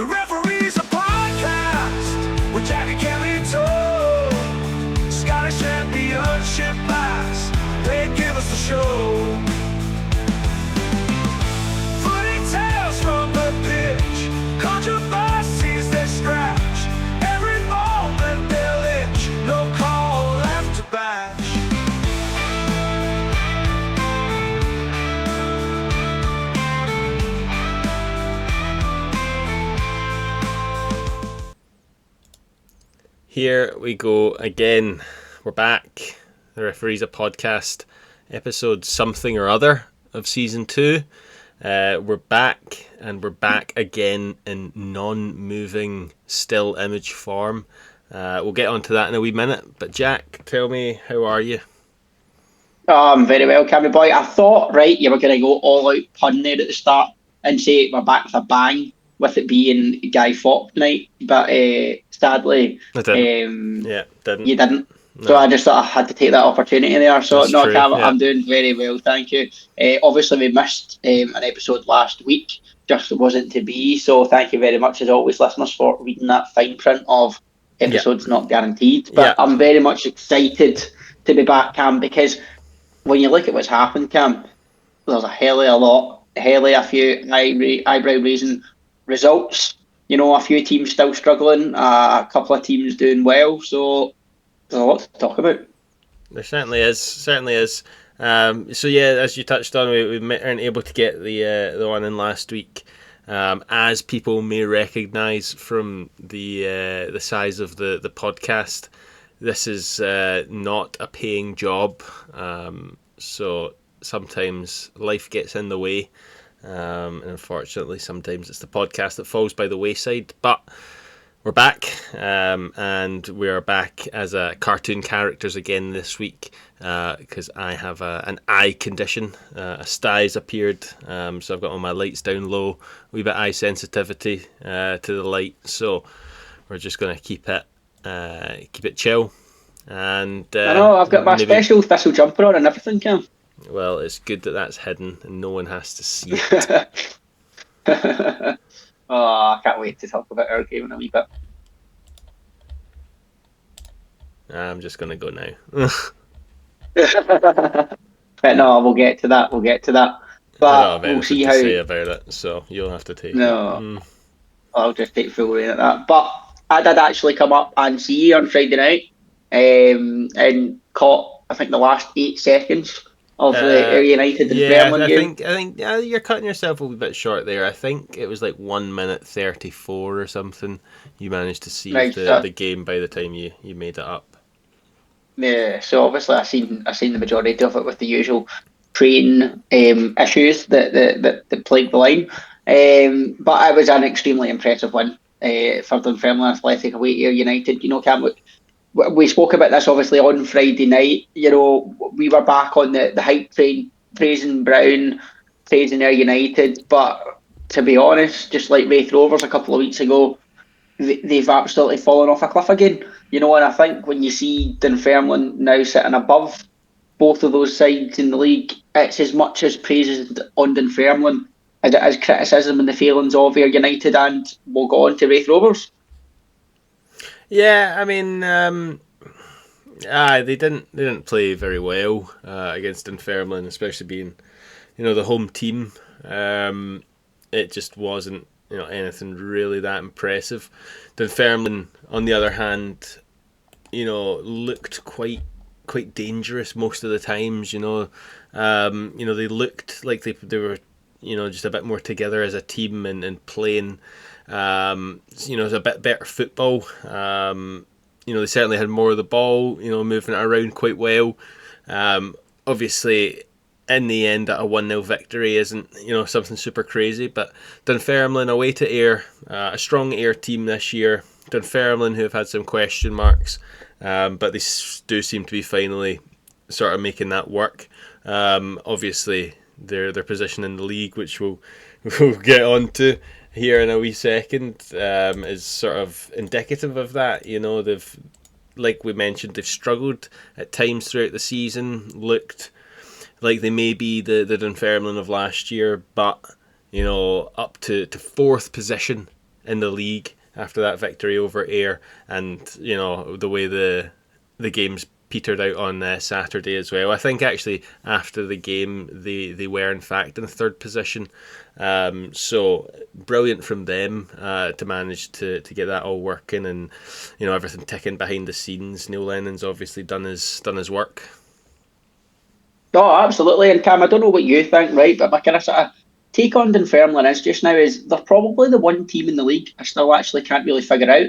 The referee's a podcast with Jack and Kelly Toe. Scottish Championship pass, they give us the show. Footy tales from the pitch, controversies they scratch. Every moment they'll itch, no call left to bash. Here we go again. We're back. The Referee's a Podcast, episode something or other of season 2. We're back, and we're back again in non-moving still image form. We'll get onto that in a wee minute. But Jack, tell me, how are you? Oh, I'm very well, Cammy boy. I thought, right, you were going to go all out pun there at the start and say we're back with a bang, with it being Guy Fawkes night, but sadly, I didn't. Didn't. You didn't. No. So I just thought I had to take that opportunity there. So That's no, true, Cam, yeah. I'm doing very well, thank you. Obviously, we missed an episode last week, just wasn't to be. So thank you very much, as always, listeners, for reading that fine print of episodes not guaranteed. But I'm very much excited to be back, Cam, because when you look at what's happened, Cam, there's a hell of a few eyebrow-raising results. You know, a few teams still struggling, a couple of teams doing well, so there's a lot to talk about. There certainly is. So yeah, as you touched on, we weren't able to get the one in last week. As people may recognise from the size of the podcast, this is not a paying job. So sometimes life gets in the way. And unfortunately, sometimes it's the podcast that falls by the wayside. But we're back, and we are back as cartoon characters again this week because I have an eye condition. A sty's appeared, so I've got all my lights down low, a wee bit eye sensitivity to the light. So we're just going to keep it chill. And I know I've got my special thistle jumper on and everything, Cam. Well, it's good that that's hidden and no one has to see it. Oh, I can't wait to talk about our game in a wee bit. I'm just going to go now. But no, we'll get to that. But we'll see how. To say about it, so you'll have to take it. I'll just take full reign at that. But I did actually come up and see you on Friday night, and caught, I think, the last 8 seconds of the Ayr United and Fairmont game. I think you're cutting yourself a wee bit short there. I think it was like 1 minute 34 or something. You managed to see the game by the time you made it up. Yeah, so obviously I seen the majority of it with the usual train issues that plagued the line. But it was an extremely impressive win for Dunfermline Athletic away to Ayr United. You know, Cam, we spoke about this obviously on Friday night. You know, we were back on the hype train, praising Brown, praising Ayr United. But to be honest, just like Wraith Rovers a couple of weeks ago, they've absolutely fallen off a cliff again. You know, and I think when you see Dunfermline now sitting above both of those sides in the league, it's as much as praises on Dunfermline as it is criticism and the failings of Ayr United, and we'll go on to Wraith Rovers. Yeah, I mean, they didn't play very well against Dunfermline, especially being, you know, the home team. It just wasn't, you know, anything really that impressive. Dunfermline, on the other hand, you know, looked quite dangerous most of the times. You know, they looked like they were, you know, just a bit more together as a team and playing. You know, a bit better football. You know, they certainly had more of the ball, you know, moving it around quite well. Obviously, in the end, a 1-0 victory isn't, you know, something super crazy, but Dunfermline away to Ayr, a strong Ayr team this year. Dunfermline, who have had some question marks, but they do seem to be finally sort of making that work. Obviously, their position in the league, which we'll get onto here in a wee second, is sort of indicative of that. You know, they've, like we mentioned, they've struggled at times throughout the season, looked like they may be the Dunfermline of last year, but, you know, up to 4th position in the league after that victory over Ayr, and the way the games petered out on Saturday as well. I think actually after the game they were in fact in third position. So brilliant from them to manage to get that all working, and everything ticking behind the scenes. Neil Lennon's obviously done his work. Oh, absolutely. And Cam, I don't know what you think, right? But my kind of sort of take on Dunfermline is just now is they're probably the one team in the league I still actually can't really figure out.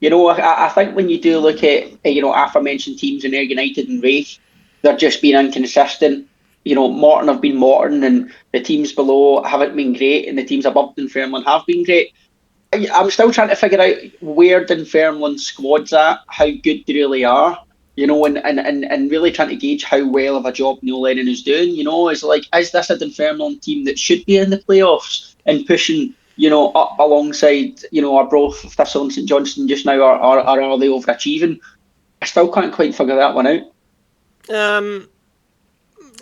I think when you do look at, aforementioned teams in Ayr United and Wraith, they're just being inconsistent. Morton have been Morton, and the teams below haven't been great, and the teams above Dunfermline have been great. I'm still trying to figure out where Dunfermline's squad's at, how good they really are, and really trying to gauge how well of a job Neil Lennon is doing. Is this a Dunfermline team that should be in the playoffs and pushing, up alongside, our both Thistle and St Johnstone just now, or are they overachieving? I still can't quite figure that one out.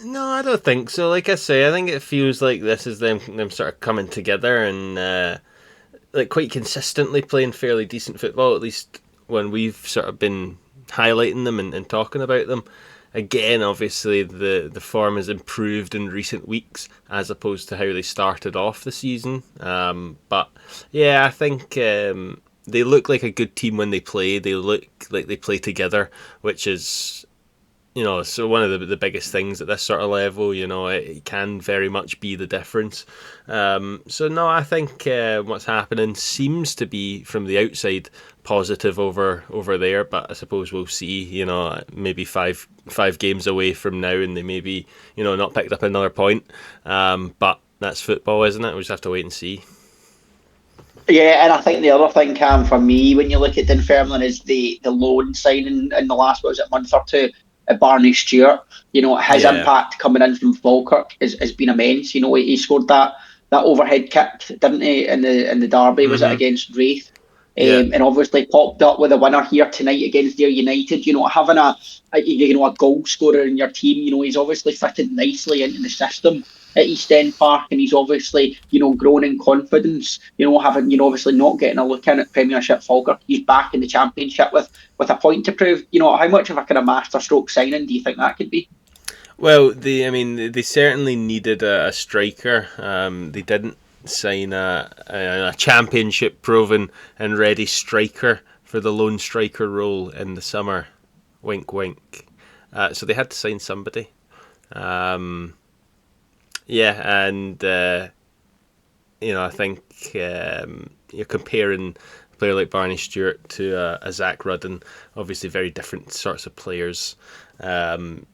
No, I don't think so. Like I say, I think it feels like this is them sort of coming together and quite consistently playing fairly decent football, at least when we've sort of been highlighting them and talking about them. Again, obviously, the form has improved in recent weeks as opposed to how they started off the season. But yeah, I think they look like a good team when they play. They look like they play together, which is, so one of the biggest things at this sort of level. It can very much be the difference. So no, I think what's happening seems to be from the outside positive over there, but I suppose we'll see. Maybe five games away from now, and they maybe not picked up another point. But that's football, isn't it? We just have to wait and see. Yeah, and I think the other thing, Cam, for me, when you look at Dunfermline, is the loan signing in the last month or two. Barney Stewart, his impact coming in from Falkirk has been immense. He scored that overhead kick, didn't he, in the derby? Was it against Wraith? And obviously popped up with a winner here tonight against Ayr United. Having a goal scorer in your team, he's obviously fitted nicely into the system at East End Park, and he's obviously grown in confidence. Having obviously not getting a look in at Premiership Falkirk, he's back in the Championship with a point to prove. How much of a kind of masterstroke signing do you think that could be? Well, they certainly needed a striker. They didn't sign a Championship proven and ready striker for the lone striker role in the summer. Wink, wink. So they had to sign somebody. Yeah, and I think you're comparing a player like Barney Stewart to a Zach Rudden. Obviously, very different sorts of players. But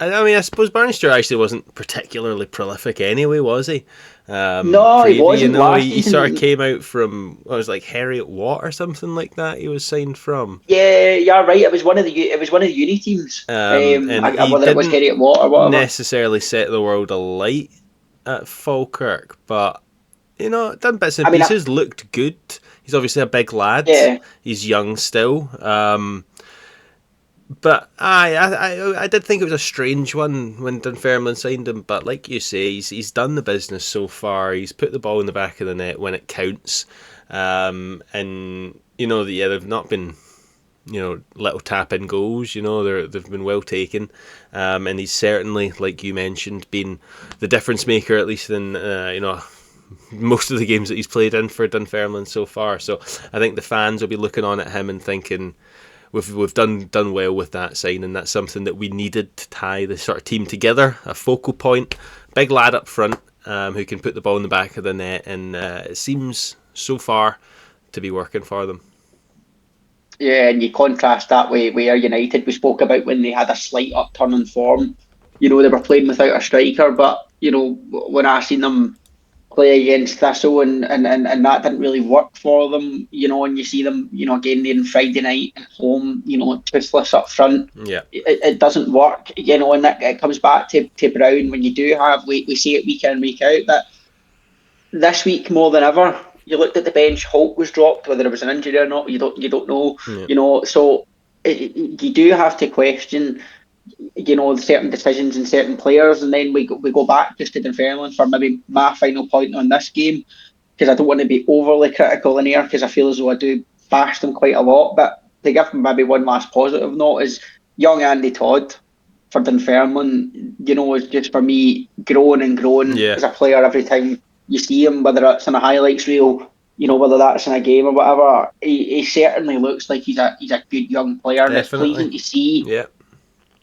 I suppose Barney Stewart actually wasn't particularly prolific anyway, was he? No, he wasn't. He sort of came out from Heriot Watt or something like that. He was signed from. Yeah, you're right. It was one of the uni teams. And whether it was Heriot Watt or whatever. Necessarily set the world alight at Falkirk, but done bits and pieces. Looked good. He's obviously a big lad. Yeah. He's young still. But I did think it was a strange one when Dunfermline signed him. But like you say, he's done the business so far. He's put the ball in the back of the net when it counts. And they've not been little tap in goals. They've been well taken. And he's certainly, like you mentioned, been the difference maker, at least in most of the games that he's played in for Dunfermline so far. So I think the fans will be looking on at him and thinking, We've done well with that signing. That's something that we needed to tie the sort of team together. A focal point, big lad up front who can put the ball in the back of the net, and it seems so far to be working for them. Yeah, and you contrast that with Ayr United. We spoke about when they had a slight upturn in form. They were playing without a striker, but when I seen them play against Thistle and that didn't really work for them, and you see them, again there on Friday night at home, toothless up front. Yeah. It doesn't work, and it comes back to Brown. When you do have, we see it week in, week out, that this week more than ever, you looked at the bench, Holt was dropped, whether it was an injury or not, you don't know. Yeah. So you do have to question certain decisions and certain players, and then we go back just to Dunfermline for maybe my final point on this game. because I don't want to be overly critical in here, because I feel as though I do bash them quite a lot. But to give them maybe one last positive note is young Andy Todd for Dunfermline, is just for me growing and growing as a player every time you see him, whether it's in a highlights reel, whether that's in a game or whatever. He certainly looks like he's a good young player, and it's pleasing to see. Yeah.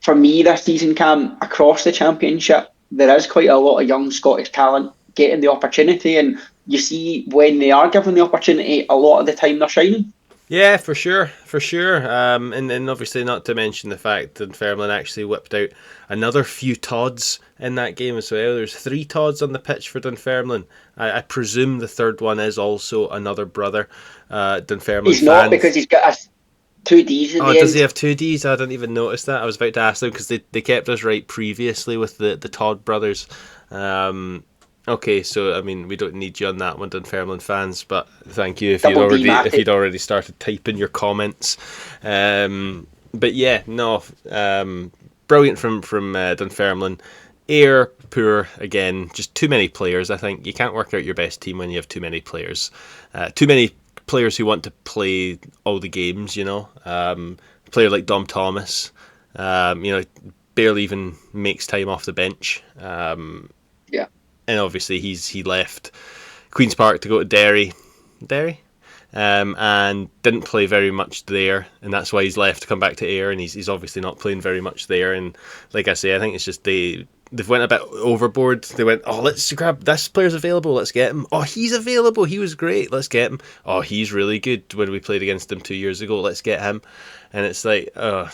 For me this season, Cam, across the Championship, there is quite a lot of young Scottish talent getting the opportunity, and you see when they are given the opportunity, a lot of the time they're shining. Yeah, for sure. And obviously not to mention the fact that Dunfermline actually whipped out another few Todds in that game as well. There's 3 Todds on the pitch for Dunfermline. I presume the third one is also another brother. Dunfermline He's not, because he's got 2 Ds in the end. Does he have 2 Ds? I didn't even notice that. I was about to ask them because they kept us right previously with the Todd brothers. Okay, so I mean, we don't need you on that one, Dunfermline fans, but thank you if you'd already started typing your comments. But yeah, no, brilliant from Dunfermline. Ayr, poor again, just too many players. I think you can't work out your best team when you have too many players. Too many players who want to play all the games. A player like Dom Thomas, barely even makes time off the bench. Yeah. And obviously he left Queen's Park to go to Derry, and didn't play very much there, and that's why he's left to come back to Ayr, and he's obviously not playing very much there. And like I say, I think it's just they've went a bit overboard. They went, let's grab this player's available, let's get him. He's available, he was great, let's get him. He's really good when we played against him 2 years ago, let's get him. And it's like, who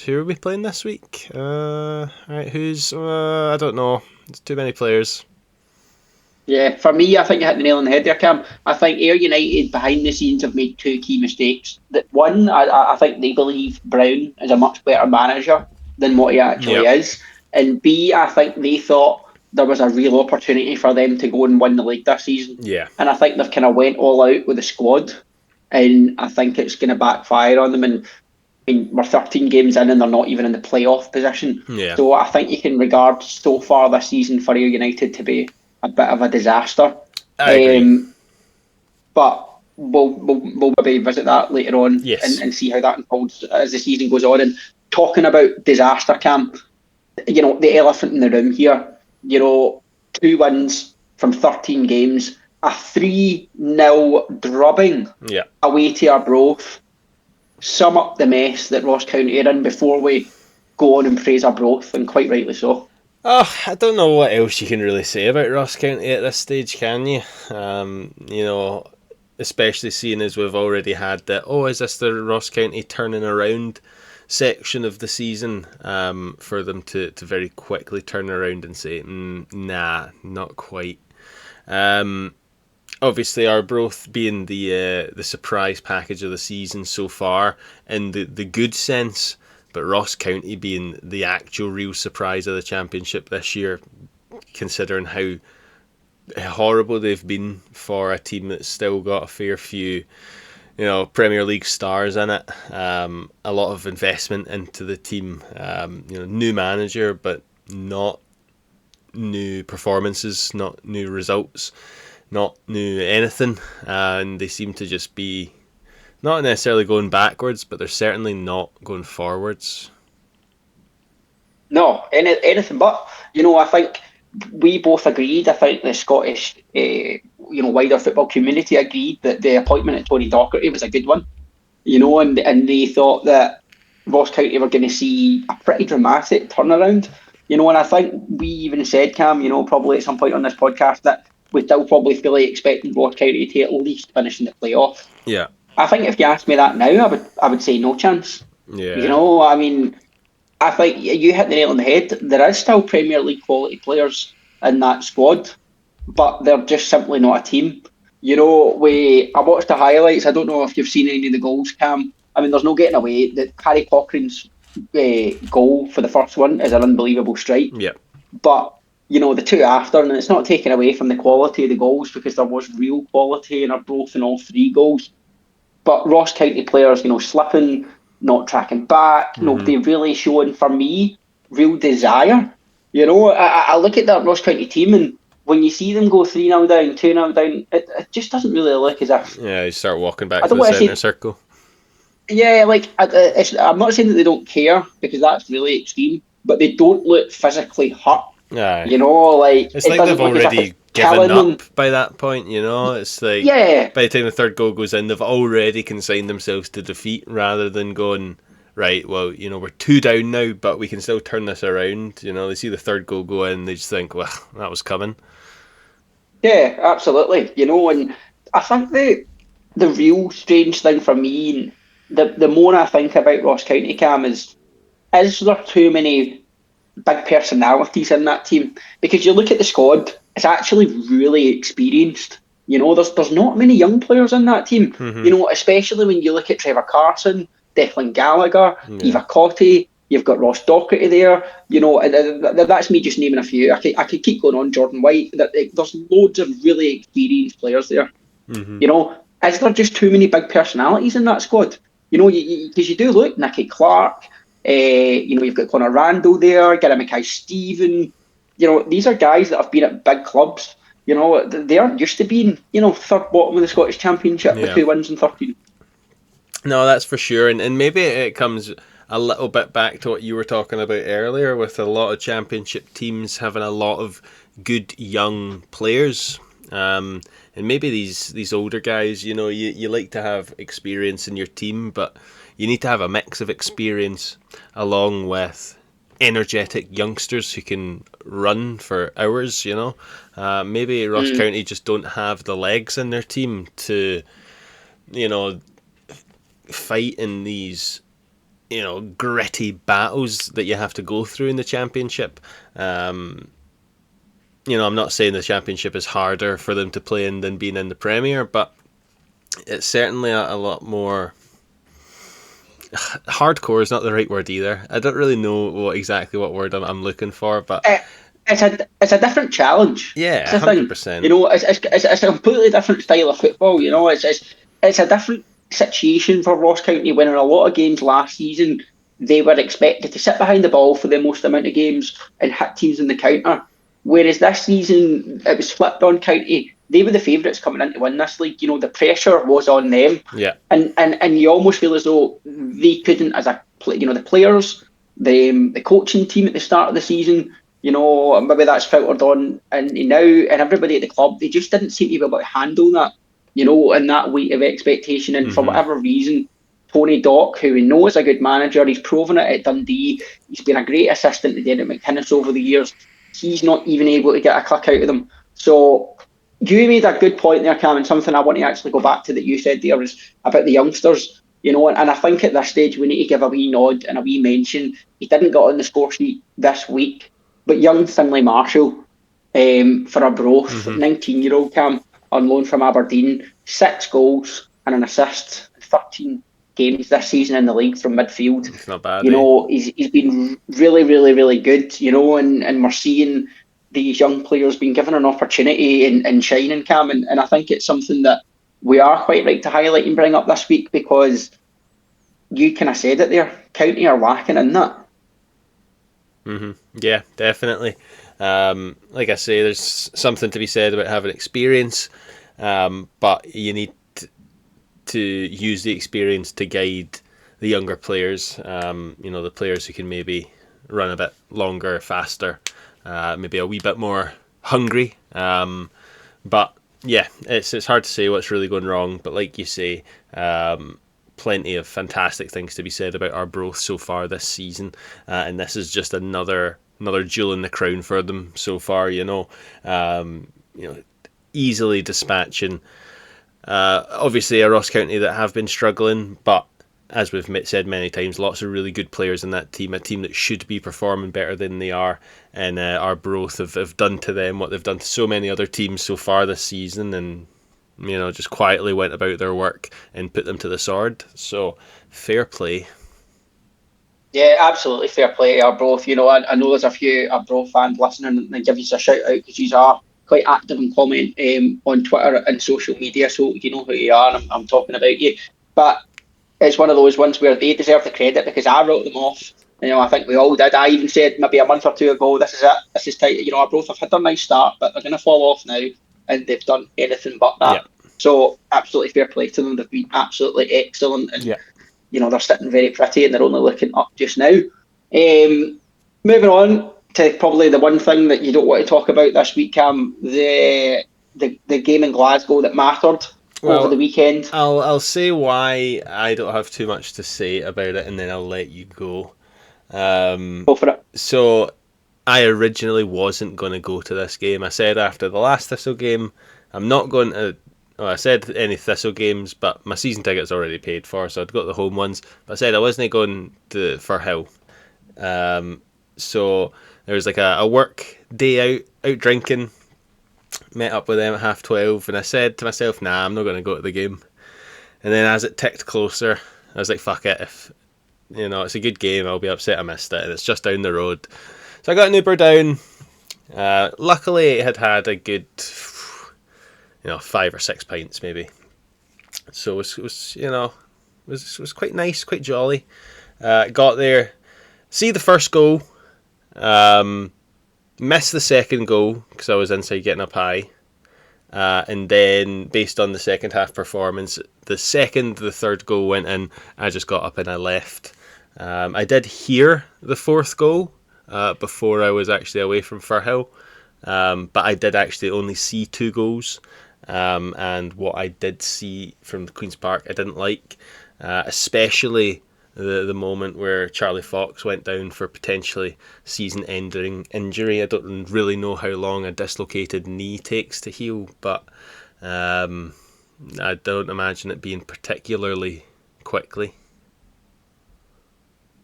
are we playing this week? Right, who's I don't know. It's too many players. Yeah, for me, I think you hit the nail on the head there, Cam. I think Ayr United behind the scenes have made 2 key mistakes. That one, I think they believe Brown is a much better manager than what he actually is. And B, I think they thought there was a real opportunity for them to go and win the league this season. Yeah. And I think they've kind of went all out with the squad, and I think it's going to backfire on them. And I mean, we're 13 games in and they're not even in the playoff position. Yeah. So I think you can regard so far this season for Ayr United to be a bit of a disaster. I agree. But we'll maybe visit that later on. Yes. and see how that unfolds as the season goes on. And talking about disaster, Cam, the elephant in the room here, 2 wins from 13 games, a 3-0 drubbing away to Arbroath. Sum up the mess that Ross County are in before we go on and praise Arbroath, and quite rightly so. I don't know what else you can really say about Ross County at this stage, can you? Especially seeing as we've already had that, is this the Ross County turning around section of the season, for them to very quickly turn around and say, nah, not quite. Obviously, Arbroath being the surprise package of the season so far, in the good sense, but Ross County being the actual real surprise of the Championship this year, considering how horrible they've been for a team that's still got a fair few, Premier League stars in it. A lot of investment into the team. New manager, but not new performances, not new results, not new anything, and they seem to just be not necessarily going backwards, but they're certainly not going forwards. No, anything but. I think we both agreed. I think the Scottish, wider football community agreed that the appointment of Tony Docherty was a good one. And they thought that Ross County were going to see a pretty dramatic turnaround. And I think we even said, Cam, probably at some point on this podcast, that we still probably fully expected Ross County to at least finish in the playoff. Yeah. I think if you asked me that now, I would say no chance. Yeah. I mean, I think you hit the nail on the head. There is still Premier League quality players in that squad, but they're just simply not a team. I watched the highlights. I don't know if you've seen any of the goals, Cam. I mean, there's no getting away that Harry Cochrane's goal for the first one is an unbelievable strike. Yeah. But the 2 after, and it's not taken away from the quality of the goals, because there was real quality in Arbroath in all 3 goals. But Ross County players, slipping, not tracking back, nobody really showing, for me, real desire. I look at that Ross County team, and when you see them go 3-0 down, 2-0 down, it just doesn't really look as if. Yeah, you start walking back I to don't the want to centre say. circle. Yeah, like I'm not saying that they don't care because that's really extreme, but they don't look physically hurt. Aye. You know, like It's it like they've doesn't look as if it's already given killing them. up by that point, you know? It's like Yeah, by the time the third goal goes in, they've already consigned themselves to defeat rather than going, right, well, you know, we're 2 down now, but we can still turn this around. You know, they see the third goal go in, they just think, well, that was coming. yeah, absolutely. You know, and I think the real strange thing for me, and the more I think about Ross County, Cam, is there too many big personalities in that team? Because you look at the squad, it's actually really experienced. You know, there's not many young players in that team. Hmm. You know, especially when you look at Trevor Carson, Declan Gallagher, Yeah. Eva Cotty, you've got Ross Docherty there. You know, and that's me just naming a few. I could keep going on. Jordan White. There's loads of really experienced players there. Hmm. You know, is there just too many big personalities in that squad? You know, because you do look Nicky Clark. You know, you've got Conor Randall there, Gary Mackay-Steven. You know, these are guys that have been at big clubs. You know, they aren't used to being, you know, third bottom of the Scottish Championship with Yeah. 2 wins and 13. No, that's for sure. And maybe it comes a little bit back to what you were talking about earlier with a lot of championship teams having a lot of good young players. And maybe these older guys, you know, you like to have experience in your team, but you need to have a mix of experience along with energetic youngsters who can run for hours, you know. Maybe Ross Mm. County just don't have the legs in their team to, you know, fight in these, you know, gritty battles that you have to go through in the championship. You know, I'm not saying the championship is harder for them to play in than being in the Premier, but it's certainly a lot more hardcore is not the right word either. I don't really know exactly what word I'm looking for, but Eh, it's a different challenge. yeah, It's a thing. 100%. You know, it's a completely different style of football. You know, it's a different situation for Ross County. When in a lot of games last season, they were expected to sit behind the ball for the most amount of games and hit teams in the counter. Whereas this season, it was flipped on County. They were the favourites coming in to win this league. You know, the pressure was on them, Yeah. and you almost feel as though they couldn't, as a you know, the players, the coaching team at the start of the season. You know, maybe that's filtered on, and now, and everybody at the club, they just didn't seem to be able to handle that. You know, and that weight of expectation, and for Hmm. whatever reason, Tony Dock, who we know is a good manager, he's proven it at Dundee. He's been a great assistant to Derek McInnes over the years. He's not even able to get a click out of them. So you made a good point there, Cam, and something I want to actually go back to that you said there was about the youngsters. You know, and I think at this stage we need to give a wee nod and a wee mention. He didn't get on the score sheet this week, but young Finlay Marshall for Arbroath, Hmm. 19-year-old Cam, on loan from Aberdeen, 6 goals and an assist, 13 games this season in the league from midfield. It's not bad, You eh? know, he's been really, really, really good, you know, and we're seeing these young players being given an opportunity and shining, Cam, and I think it's something that we are quite right to highlight and bring up this week because you kind of said it there, County are lacking in that. Hmm. Yeah, definitely. Like I say, there's something to be said about having experience, but you need to use the experience to guide the younger players. You know, the players who can maybe run a bit longer, faster, maybe a wee bit more hungry. But yeah, it's hard to say what's really going wrong. But like you say, plenty of fantastic things to be said about Arbroath so far this season, and this is just another jewel in the crown for them so far. You know, easily dispatching. Obviously, a Ross County that have been struggling, but as we've said many times, lots of really good players in that team, a team that should be performing better than they are, and Arbroath have done to them what they've done to so many other teams so far this season, and you know, just quietly went about their work and put them to the sword. So, fair play. Yeah, absolutely fair play to Arbroath. You know, I know there's a few Arbroath fans listening and give you a shout out because you are quite active and comment on Twitter and social media, so you know who you are. And I'm talking about you, but it's one of those ones where they deserve the credit because I wrote them off I think we all did. I even said maybe a month or two ago, this is it. This is tight. Arbroath have had a nice start, but they're going to fall off now, and they've done anything but that. Yeah. So absolutely fair play to them. They've been absolutely excellent, and Yeah. they're sitting very pretty, and they're only looking up just now. Moving on to probably the one thing that you don't want to talk about this week, Cam, the game in Glasgow that mattered over the weekend. I'll say why I don't have too much to say about it, and then I'll let you go. Go for it. So I originally wasn't going to go to this game. I said after the last Thistle game, I'm not going to. Well, I said any Thistle games, but my season ticket's already paid for, so I'd got the home ones. But I said I wasn't going to Firhill. So there was like a work day out drinking. Met up with them at 12:30, and I said to myself, nah, I'm not going to go to the game. And then as it ticked closer, I was like, fuck it, if it's a good game, I'll be upset I missed it, and it's just down the road. So I got an Uber down. Luckily, it had a good 5 or 6 pints maybe. So it was quite nice, quite jolly. Got there, see the first goal. Missed the second goal because I was inside getting up high. And then, based on the second half performance, the third goal went in. I just got up and I left. I did hear the fourth goal before I was actually away from Firhill. But I did actually only see 2 goals. And what I did see from the Queen's Park, I didn't like. Especially the moment where Charlie Fox went down for potentially season-ending injury. I don't really know how long a dislocated knee takes to heal, but I don't imagine it being particularly quickly.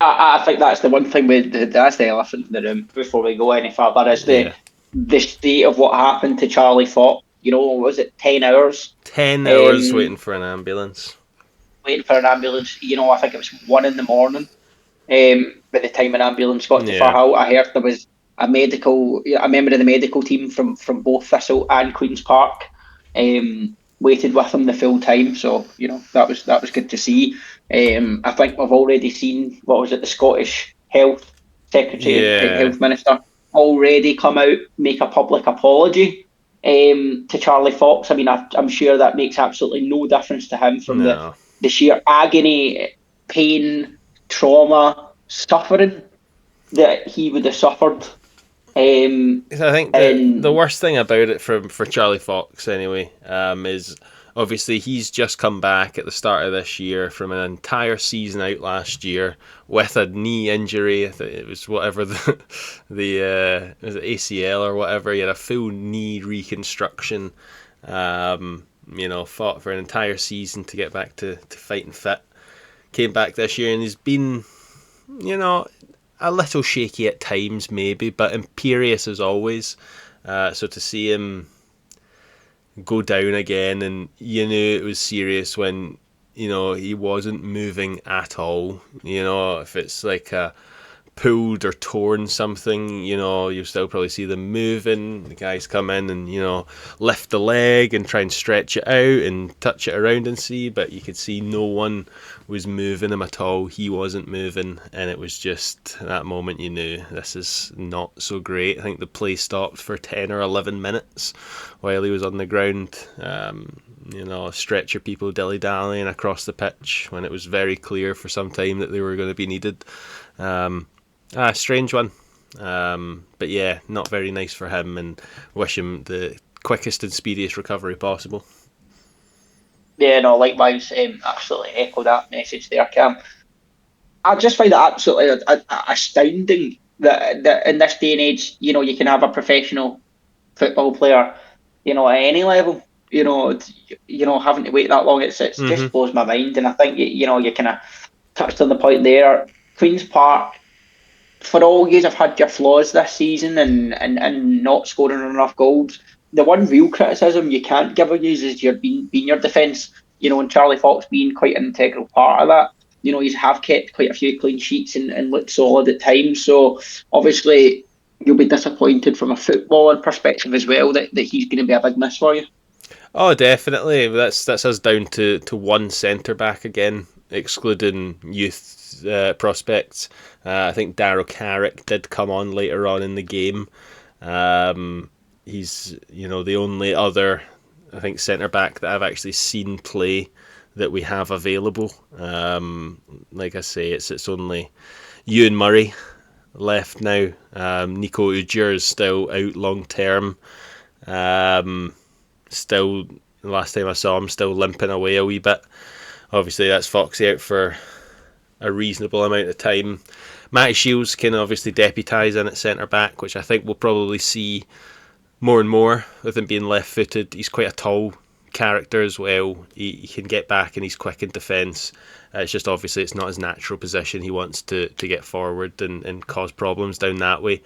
I think that's the one thing that's the elephant in the room before we go any further is the state of what happened to Charlie Fox. Was it 10 hours? 10 hours waiting for an ambulance. Waiting for an ambulance. I think it was 1 a.m. By the time an ambulance got to Firhill, I heard there was a member of the medical team from both Thistle and Queen's Park waited with him the full time. So that was good to see. I think we've already seen the Scottish Health Secretary, Health Minister, already come out make a public apology to Charlie Fox. I mean, I'm sure that makes absolutely no difference to him from the sheer agony, pain, trauma, suffering that he would have suffered. I think the worst thing about it for Charlie Fox anyway is obviously he's just come back at the start of this year from an entire season out last year with a knee injury. I think it was whatever the was it ACL or whatever. He had a full knee reconstruction. Fought for an entire season to get back to fighting fit. Came back this year and he's been, a little shaky at times maybe, but imperious as always. So to see him go down again, and you knew it was serious when, he wasn't moving at all. If it's like a pulled or torn something, you'll still probably see them moving. The guys come in and, lift the leg and try and stretch it out and touch it around and see, but you could see no one was moving him at all. He wasn't moving, and it was just that moment you knew this is not so great. I think the play stopped for 10 or 11 minutes while he was on the ground. Stretcher people dilly-dallying across the pitch when it was very clear for some time that they were going to be needed. Strange one. But yeah, not very nice for him, and wish him the quickest and speediest recovery possible. Yeah, no, likewise. Absolutely echo that message there, Cam. I just find it absolutely astounding that in this day and age, you can have a professional football player, at any level, having to wait that long. It just blows my mind. And I think, you kind of touched on the point there. Queen's Park, for all you have had your flaws this season and not scoring enough goals, the one real criticism you can't give of you is being your defence, and Charlie Fox being quite an integral part of that. He's have kept quite a few clean sheets and looked solid at times. So obviously you'll be disappointed from a footballing perspective as well that he's going to be a big miss for you. Oh, definitely. That's us down to one centre back again. excluding youth prospects. I think Darrow Carrick did come on later on in the game. He's the only other, I think, centre back that I've actually seen play that we have available. Like I say, it's only Ewan Murray left now. Nico Ujer is still out long term. Still, the last time I saw him, still limping away a wee bit. Obviously, that's Foxy out for a reasonable amount of time. Matty Shields can obviously deputise in at centre back, which I think we'll probably see more and more with him being left footed. He's quite a tall character as well. He can get back and he's quick in defence. It's just obviously it's not his natural position. He wants to get forward and cause problems down that way.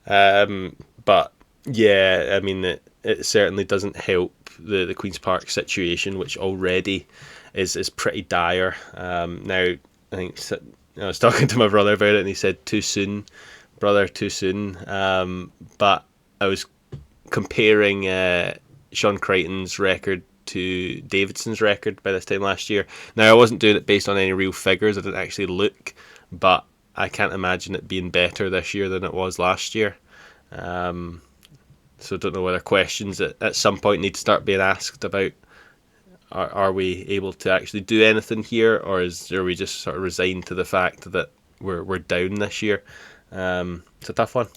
But yeah, I mean, it certainly doesn't help the Queen's Park situation, which already is pretty dire. Now, I think I was talking to my brother about it and he said, too soon, brother, too soon. But I was comparing Sean Crichton's record to Davidson's record by this time last year. Now, I wasn't doing it based on any real figures. I didn't actually look, but I can't imagine it being better this year than it was last year. So I don't know whether questions at some point need to start being asked about are we able to actually do anything here, or are we just sort of resigned to the fact that we're down this year? It's a tough one.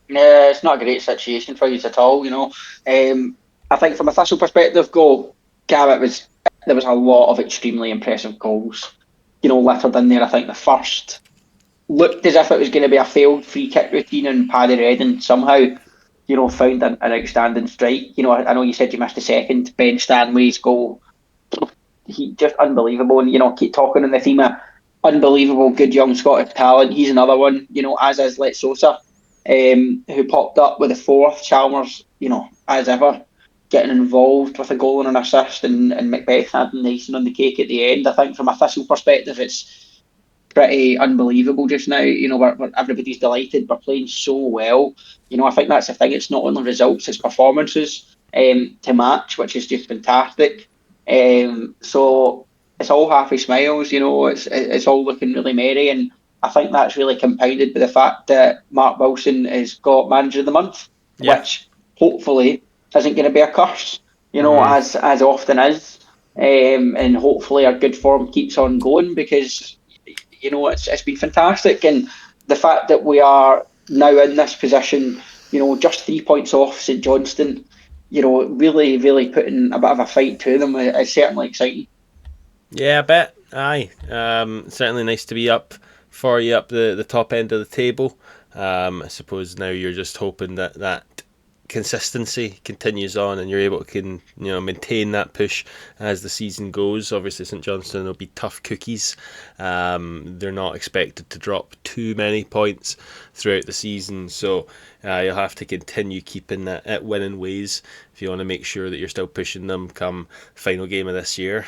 Yeah, it's not a great situation for you at all, I think from a Thistle perspective, there was a lot of extremely impressive goals, littered in there. I think the first looked as if it was going to be a failed free kick routine, and Paddy Redden somehow, found an outstanding strike. I know you said you missed the second. Ben Stanley's goal, he just unbelievable. And keep talking on the theme of unbelievable good young Scottish talent. He's another one, as is Let Sosa, who popped up with the fourth. Chalmers, as ever, getting involved with a goal and an assist, and Macbeth having the icing on the cake at the end. I think from a Thistle perspective, it's pretty unbelievable just now. Where everybody's delighted. We're playing so well. I think that's the thing. It's not only results, it's performances to match, which is just fantastic. So it's all happy smiles. It's all looking really merry, and I think that's really compounded by the fact that Mark Wilson has got Manager of the Month, which hopefully isn't going to be a curse. As often is, and hopefully our good form keeps on going, because it's been fantastic. And the fact that we are now in this position, just 3 points off St Johnstone, really, really putting a bit of a fight to them is certainly exciting. Yeah, I bet. Aye. Certainly nice to be up for you up the top end of the table. I suppose now you're just hoping that consistency continues on and you're able to maintain that push as the season goes. Obviously St Johnstone will be tough cookies. They're not expected to drop too many points throughout the season, so you'll have to continue keeping that at winning ways if you want to make sure that you're still pushing them come final game of this year.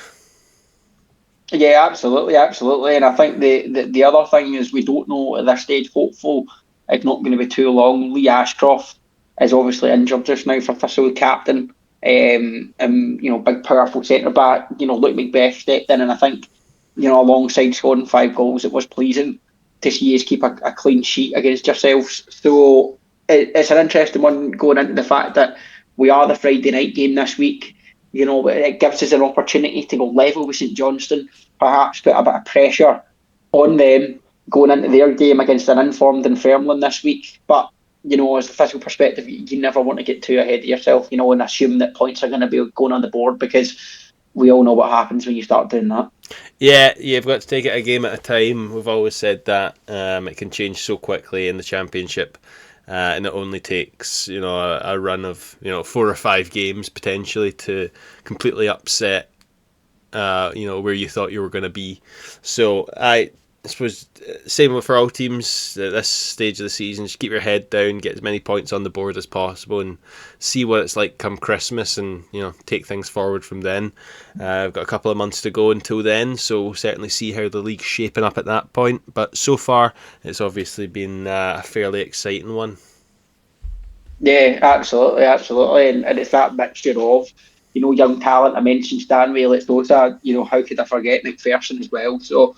Yeah, absolutely. And I think the other thing is, we don't know at this stage. Hopeful it's not going to be too long. Lee Ashcroft is obviously injured just now for Thistle, captain. Big powerful centre back. Luke Macbeth stepped in, and I think alongside scoring 5 goals, it was pleasing to see us keep a clean sheet against yourselves. So it's an interesting one, going into the fact that we are the Friday night game this week. It gives us an opportunity to go level with St Johnstone, perhaps put a bit of pressure on them going into their game against an informed Dunfermline this week. But, as a Thistle perspective, you never want to get too ahead of yourself, and assume that points are going to be going on the board, because we all know what happens when you start doing that. Yeah, you've got to take it a game at a time. We've always said that. It can change so quickly in the Championship. And it only takes a run of 4 or 5 games potentially to completely upset where you thought you were going to be. So I suppose same for all teams at this stage of the season. Just keep your head down, get as many points on the board as possible, and see what it's like come Christmas, and take things forward from then. I've got a couple of months to go until then, so we'll certainly see how the league's shaping up at that point. But so far, it's obviously been a fairly exciting one. Yeah, absolutely, and it's that mixture of young talent. I mentioned Stanley, Letzosa, how could I forget McPherson as well? So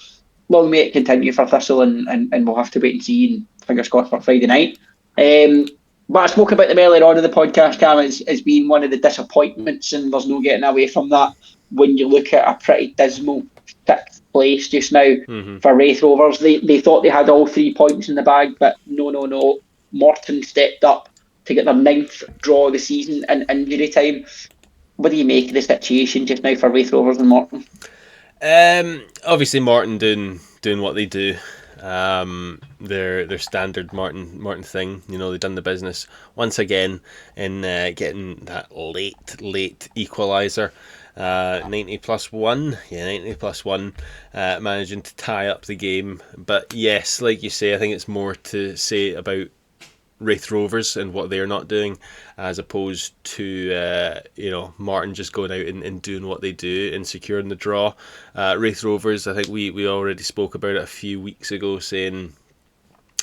long may it continue for Thistle, and we'll have to wait and see, and fingers crossed for Friday night. But I spoke about them earlier on in the podcast, Cam, as being one of the disappointments, and there's no getting away from that when you look at a pretty dismal sixth place just now for Wraith Rovers. They thought they had all 3 points in the bag, but no. Morton stepped up to get their 9th draw of the season in injury time. What do you make of the situation just now for Wraith Rovers and Morton? Obviously, Morton doing what they do. Their standard Morton thing. They've done the business once again in getting that late equaliser. 90 plus 1, managing to tie up the game. But yes, like you say, I think it's more to say about Wraith Rovers and what they're not doing, as opposed to Martin just going out and doing what they do and securing the draw. Wraith Rovers, I think we already spoke about it a few weeks ago, saying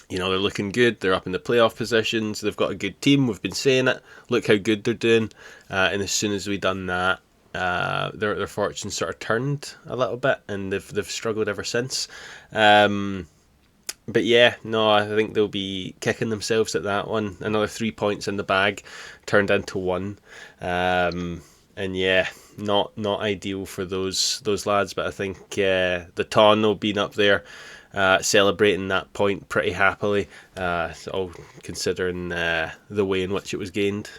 they're looking good, they're up in the playoff positions, they've got a good team, we've been saying it, look how good they're doing, and as soon as we done that, their fortunes sort of turned a little bit, and they've struggled ever since. But yeah, no, I think they'll be kicking themselves at that one. Another 3 points in the bag turned into 1. And yeah, not ideal for those lads. But I think the Tonno being up there, celebrating that point pretty happily, all considering the way in which it was gained.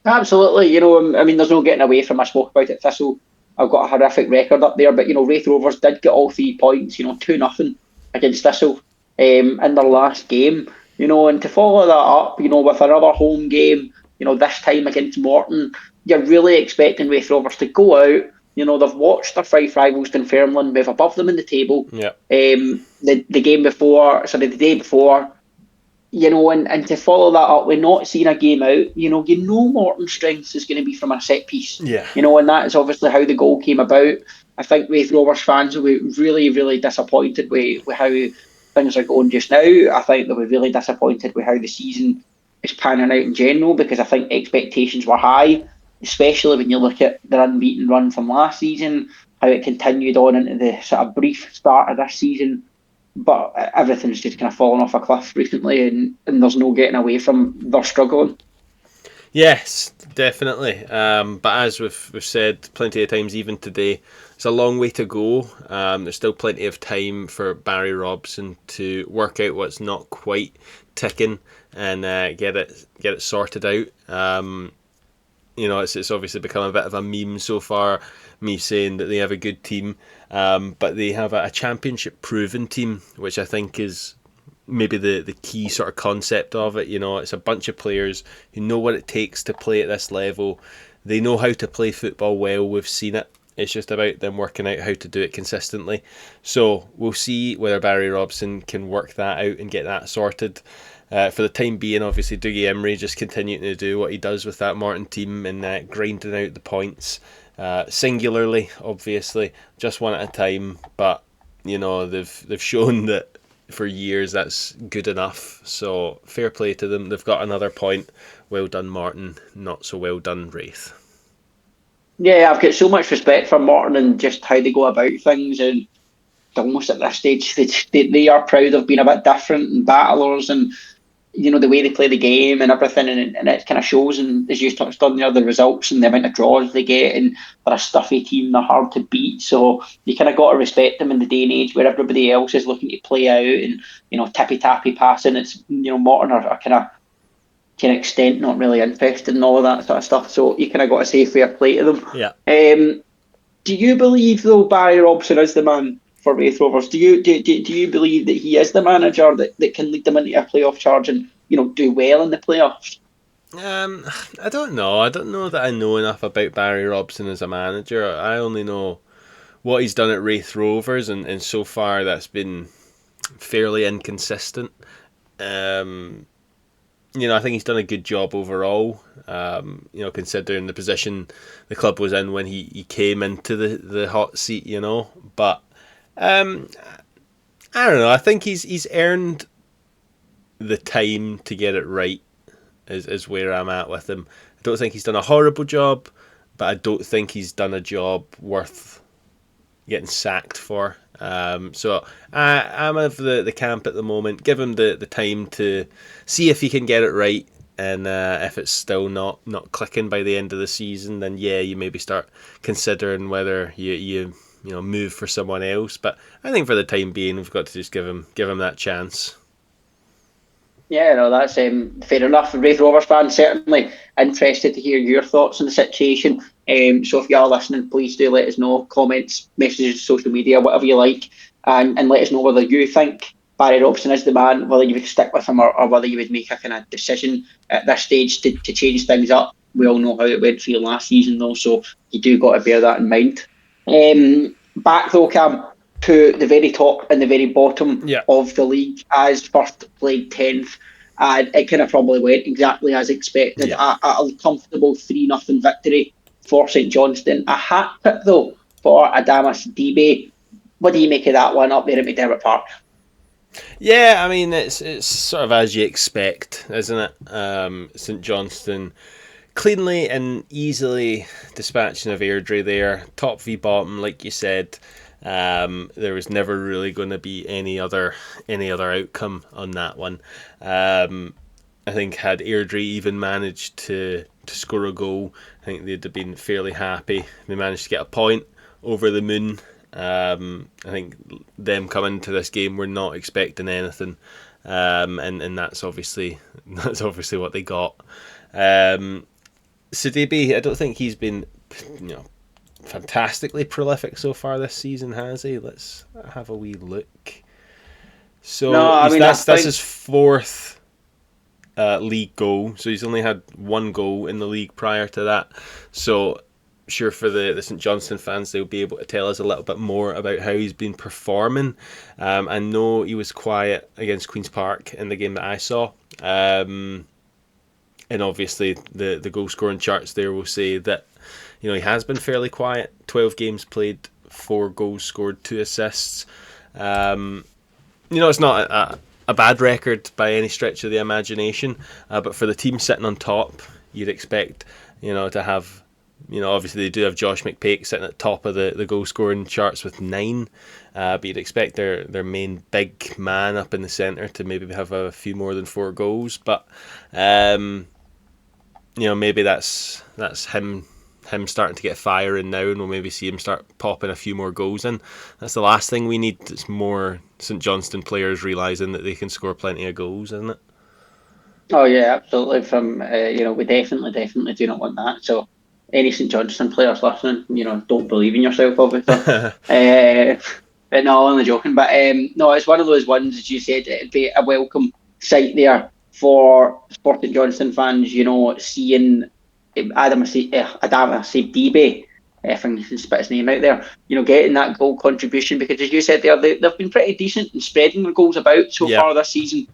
Absolutely. There's no getting away from, I spoke about it, Thistle. I've got a horrific record up there, but Wraith Rovers did get all 3 points, 2-0 against Thistle in their last game, and to follow that up, with another home game, this time against Morton, you're really expecting Wraith Rovers to go out. They've watched their 5 rivals Dunfermline move above them in the table. Yeah. The day before, and to follow that up with not seeing a game out, Morton's strength is going to be from a set piece. Yeah. And that is obviously how the goal came about. I think Wraith Rovers fans will be really, really disappointed with how things are going just now. I think they'll be really disappointed with how the season is panning out in general, because I think expectations were high, especially when you look at their unbeaten run from last season, how it continued on into the sort of brief start of this season. But everything's just kind of fallen off a cliff recently, and there's no getting away from their struggling. Yes, definitely. But as we've said plenty of times, even today, it's a long way to go. There's still plenty of time for Barry Robson to work out what's not quite ticking and get it sorted out. It's obviously become a bit of a meme so far, me saying that they have a good team, but they have a championship proven team, which I think is maybe the key sort of concept of it. It's a bunch of players who know what it takes to play at this level. They know how to play football well. We've seen it. It's just about them working out how to do it consistently. So we'll see whether Barry Robson can work that out and get that sorted. For the time being, obviously, Dougie Emery just continuing to do what he does with that Morton team and grinding out the points. Singularly, obviously, just one at a time. But, they've shown that for years that's good enough. So fair play to them. They've got another point. Well done, Morton. Not so well done, Wraith. Yeah, I've got so much respect for Morton and just how they go about things, and almost at this stage they are proud of being a bit different and battlers, and the way they play the game and everything, and it kind of shows. And as you touched on the results and the amount of draws they get, and they're a stuffy team, they're hard to beat, so you kind of got to respect them in the day and age where everybody else is looking to play out and tippy tappy passing. It's Morton are kind of to an extent not really interested in all of that sort of stuff, so you kind of got to say fair play to them. Yeah. Do you believe though Barry Robson is the man for Wraith Rovers? Do you believe that he is the manager that can lead them into a playoff charge and do well in the playoffs? I don't know. I don't know that I know enough about Barry Robson as a manager. I only know what he's done at Wraith Rovers, and so far that's been fairly inconsistent. I think he's done a good job overall, considering the position the club was in when he came into the hot seat, But I don't know. I think he's earned the time to get it right, is where I'm at with him. I don't think he's done a horrible job. but I don't think he's done a job worth getting sacked for. So I'm of the camp at the moment. Give him the time to see if he can get it right, and if it's still not clicking by the end of the season, then yeah, you maybe start considering whether you move for someone else. But I think for the time being, we've got to just give him that chance. Yeah, no, that's fair enough. Wraith Rovers fans, certainly interested to hear your thoughts on the situation. So if you are listening, please do let us know. Comments, messages, social media, whatever you like, and let us know whether you think Barry Robson is the man, whether you would stick with him, or whether you would make a kind of decision at this stage to change things up. We all know how it went for you last season, though, so you do got to bear that in mind. Back though, Cam, to the very top and the very bottom of the league, as first played 10th. And it kind of probably went exactly as expected. A comfortable 3-0 victory for St Johnstone. A hat trick, though, for Adamas Debe. What do you make of that one up there at McDermott Park? Yeah, I mean, it's sort of as you expect, isn't it? St Johnstone cleanly and easily dispatching of Airdrie there. Top v bottom, like you said. There was never really going to be any other outcome on that one. I think had Airdrie even managed to score a goal, I think they'd have been fairly happy. They managed to get a point, over the moon. I think them coming to this game were not expecting anything, and that's obviously what they got. Sidibe, I don't think he's been fantastically prolific so far this season, has he? Let's have a wee look. So that's his fourth league goal. So he's only had one goal in the league prior to that. So sure, for the St Johnstone fans, they'll be able to tell us a little bit more about how he's been performing. I know he was quiet against Queen's Park in the game that I saw. And obviously the goal scoring charts there will say that he has been fairly quiet. 12 games played, 4 goals scored, 2 assists. It's not a bad record by any stretch of the imagination. But for the team sitting on top, you'd expect, to have, obviously they do have Josh McPake sitting at the top of the goal scoring charts with 9. But you'd expect their main big man up in the centre to maybe have a few more than 4 goals. But maybe that's him starting to get firing now, and we'll maybe see him start popping a few more goals in. That's the last thing we need. It's more St Johnstone players realising that they can score plenty of goals, isn't it? Oh yeah, absolutely. We definitely do not want that. So any St Johnstone players listening, don't believe in yourself, obviously. But no, only joking. But no, it's one of those ones, as you said, it'd be a welcome sight there for Sporting Johnstone fans, seeing Adama Debe, if I can spit his name out there, getting that goal contribution, because as you said there, they've been pretty decent in spreading their goals about so far this season.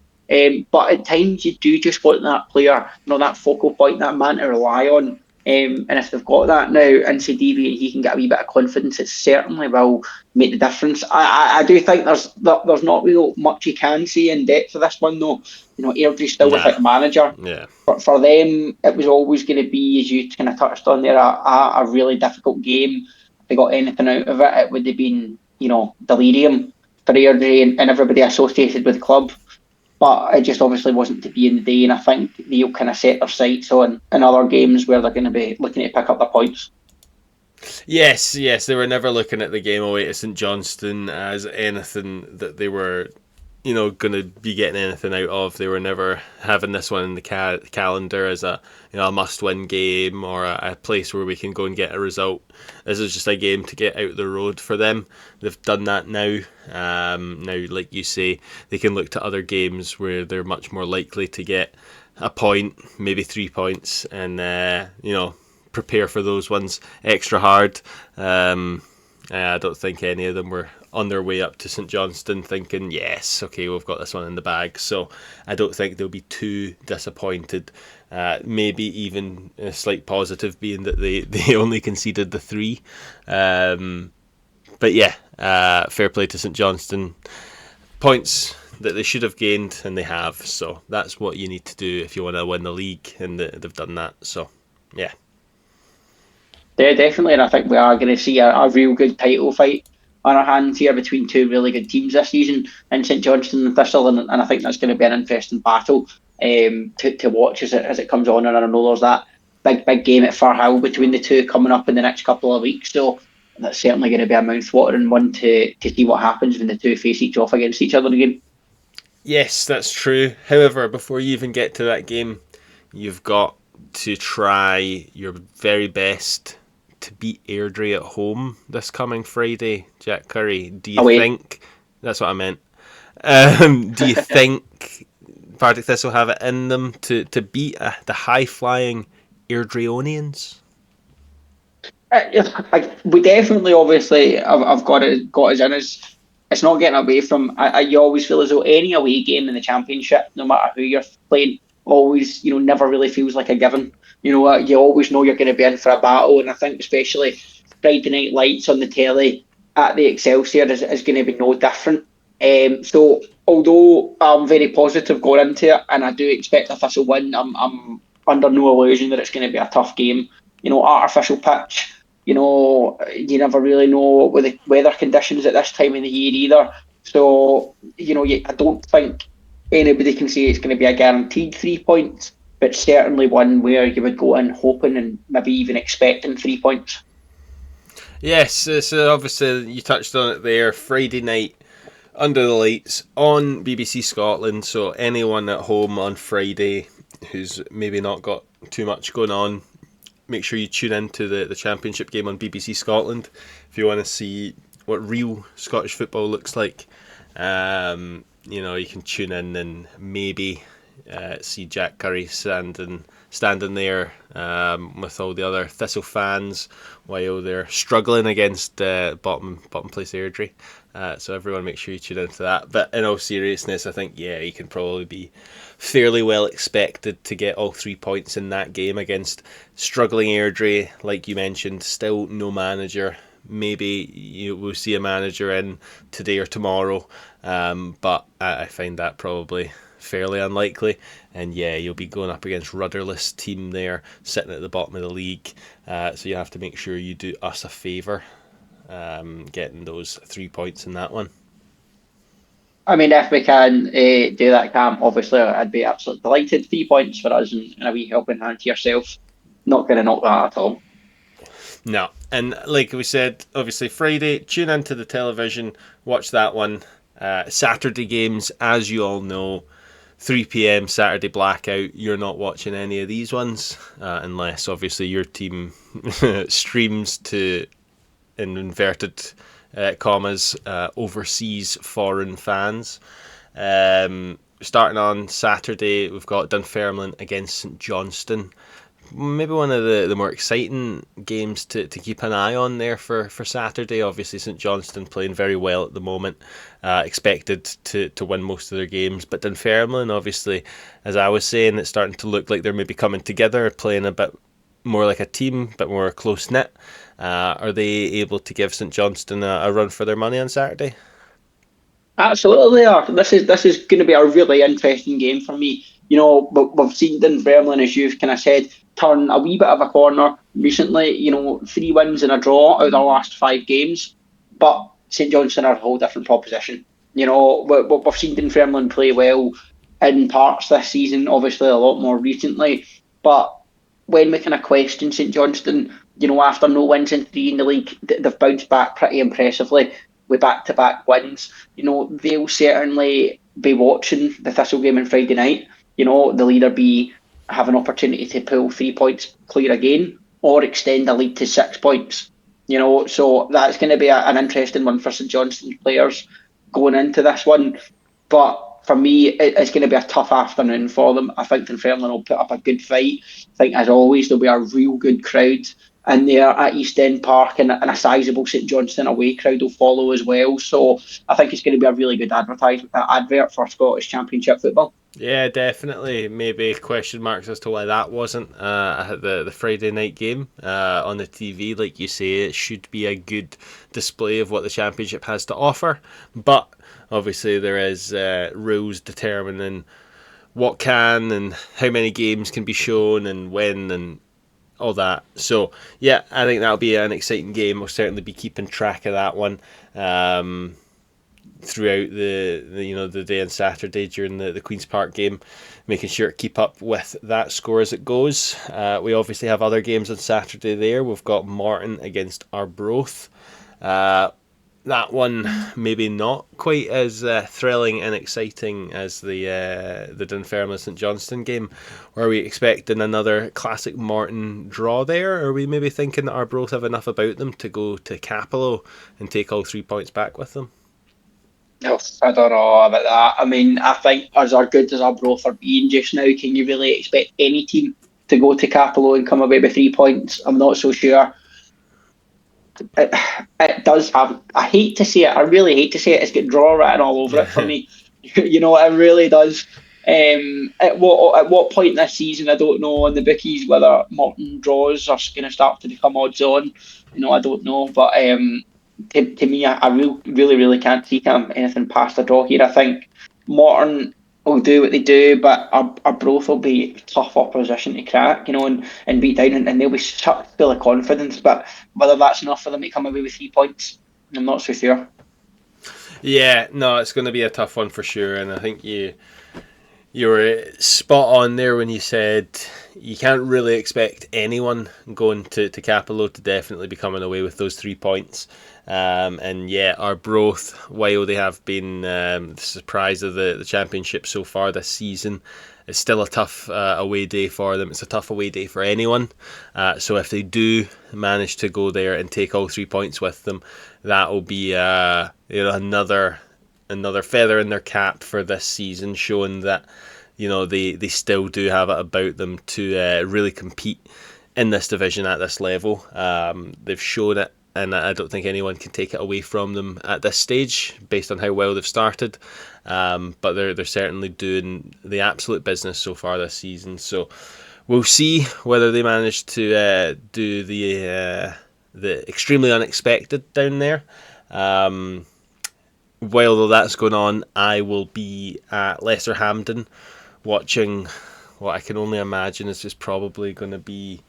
But at times you do just want that player, that focal point, that man to rely on. And if they've got that now in Sidibe, he can get a wee bit of confidence, it certainly will make the difference. I do think there's not really much you can see in depth for this one, though. Airdrie's still without a manager. Yeah. But for them, it was always going to be, as you kind of touched on there, a really difficult game. If they got anything out of it, it would have been, delirium for Airdrie and everybody associated with the club. But it just obviously wasn't to be in the day, and I think they'll kind of set their sights on in other games where they're going to be looking to pick up the points. Yes, they were never looking at the game away to St Johnstone as anything that they were, going to be getting anything out of. They were never having this one in the calendar as a must-win game or a place where we can go and get a result. This is just a game to get out the road for them. They've done that now. Now, like you say, they can look to other games where they're much more likely to get a point, maybe 3 points, and prepare for those ones extra hard. I don't think any of them were on their way up to St Johnstone thinking, yes, okay, we've got this one in the bag. So I don't think they'll be too disappointed. Maybe even a slight positive being that they only conceded the 3. But yeah, fair play to St Johnstone. Points that they should have gained, and they have. So that's what you need to do if you want to win the league, and they've done that. So yeah. Yeah, definitely, and I think we are going to see a real good title fight on our hands here between two really good teams this season in St Johnstone and Thistle, and I think that's going to be an interesting battle to watch as it comes on. And I know there's that big game at Firhill between the two coming up in the next couple of weeks, so that's certainly going to be a mouth-watering one to see what happens when the two face each off against each other again. Yes, that's true. However, before you even get to that game, you've got to try your very best to beat Airdrie at home this coming Friday, Jack Curry. Do you Away. think... That's what I meant. Do you think Partick Thistle have it in them to beat the high-flying Airdrieonians? We definitely, obviously, I've got us in as it's not getting away from. You always feel as though any away game in the championship, no matter who you're playing, always never really feels like a given. You always know you're going to be in for a battle, and I think especially Friday night lights on the telly at the Excelsior is going to be no different. So although I'm very positive going into it, and I do expect a Thistle win, I'm under no illusion that it's going to be a tough game. Artificial pitch. You never really know with the weather conditions at this time of the year either. So, I don't think anybody can say it's going to be a guaranteed 3 points, but certainly one where you would go in hoping and maybe even expecting 3 points. Yes, so obviously you touched on it there. Friday night under the lights on BBC Scotland. So anyone at home on Friday who's maybe not got too much going on, make sure you tune into the championship game on BBC Scotland if you want to see what real Scottish football looks like. You can tune in and maybe see Jack Curry standing there with all the other Thistle fans while they're struggling against bottom place Airdrie. So everyone make sure you tune into that. But in all seriousness, I think, you can probably be fairly well expected to get all 3 points in that game against struggling Airdrie. Like you mentioned, still no manager. Maybe we'll see a manager in today or tomorrow, but I find that probably fairly unlikely. And you'll be going up against rudderless team there, sitting at the bottom of the league. So you have to make sure you do us a favour, getting those 3 points in that one. I mean, if we can do that, Cam, obviously I'd be absolutely delighted. 3 points for us and a wee helping hand to yourself. Not going to knock that at all. No, and like we said, obviously Friday, tune into the television, watch that one. Saturday games, as you all know, 3 p.m. Saturday blackout. You're not watching any of these ones unless obviously your team streams to, in inverted commas, overseas foreign fans. Starting on Saturday, we've got Dunfermline against St Johnstone. Maybe one of the more exciting games to keep an eye on there for Saturday. Obviously, St Johnstone playing very well at the moment, expected to win most of their games. But Dunfermline, obviously, as I was saying, it's starting to look like they're maybe coming together, playing a bit more like a team, a bit more close-knit. Are they able to give St Johnstone a run for their money on Saturday? Absolutely, they are. This is going to be a really interesting game for me. We've seen Dunfermline, as you've kind of said, turn a wee bit of a corner recently. 3 wins and a draw out of their last 5 games. But St Johnstone are a whole different proposition. We've seen Dunfermline play well in parts this season, obviously a lot more recently. But when we kind of question St Johnstone, after no wins in 3 in the league, they've bounced back pretty impressively with back-to-back wins. They'll certainly be watching the Thistle game on Friday night. They'll either have an opportunity to pull 3 points clear again or extend the lead to 6 points. So that's going to be an interesting one for St Johnstone players going into this one. But for me, it's going to be a tough afternoon for them. I think Dunfermline will put up a good fight. I think, as always, there'll be a real good crowd in there at East End Park, and a sizable St Johnstone away crowd will follow as well. So I think it's going to be a really good advert for Scottish Championship football. Yeah, definitely. Maybe question marks as to why that wasn't the Friday night game on the TV. Like you say, it should be a good display of what the Championship has to offer. But obviously there is rules determining what can and how many games can be shown and when and all that. So yeah, I think that'll be an exciting game. We'll certainly be keeping track of that one throughout the day on Saturday during the Queen's Park game, making sure to keep up with that score as it goes. We obviously have other games on Saturday there. We've got Morton against Arbroath. That one maybe not quite as thrilling and exciting as the Dunfermline St Johnstone game. Are we expecting another classic Morton draw there? Or are we maybe thinking that Arbroath have enough about them to go to Capello and take all 3 points back with them? Oh, I don't know about that. I mean, I think as good as Arbroath are being just now, can you really expect any team to go to Capello and come away with 3 points? I'm not so sure. It does have. I hate to say it. I really hate to say it. It's got draw written all over it for me. It really does. At what point this season, I don't know. On the bookies, whether Morton draws are going to start to become odds on. I don't know. But to me, I really can't see anything past a draw here. I think Morton will do what they do, but Arbroath will be tough opposition to crack, and beat down, and they'll be full of confidence. But whether that's enough for them to come away with 3 points, I'm not so sure. Yeah, no, it's going to be a tough one for sure, and I think you were spot on there when you said you can't really expect anyone going to Capello to definitely be coming away with those 3 points. And yeah, Arbroath, while they have been the surprise of the championship so far this season, it's still a tough away day for them. It's a tough away day for anyone. So if they do manage to go there and take all 3 points with them, that will be another feather in their cap for this season, showing that they still do have it about them to really compete in this division at this level. They've shown it, and I don't think anyone can take it away from them at this stage based on how well they've started. But they're certainly doing the absolute business so far this season. So we'll see whether they manage to do the extremely unexpected down there. While that's going on, I will be at Lesser Hampden watching what I can only imagine is just probably going to be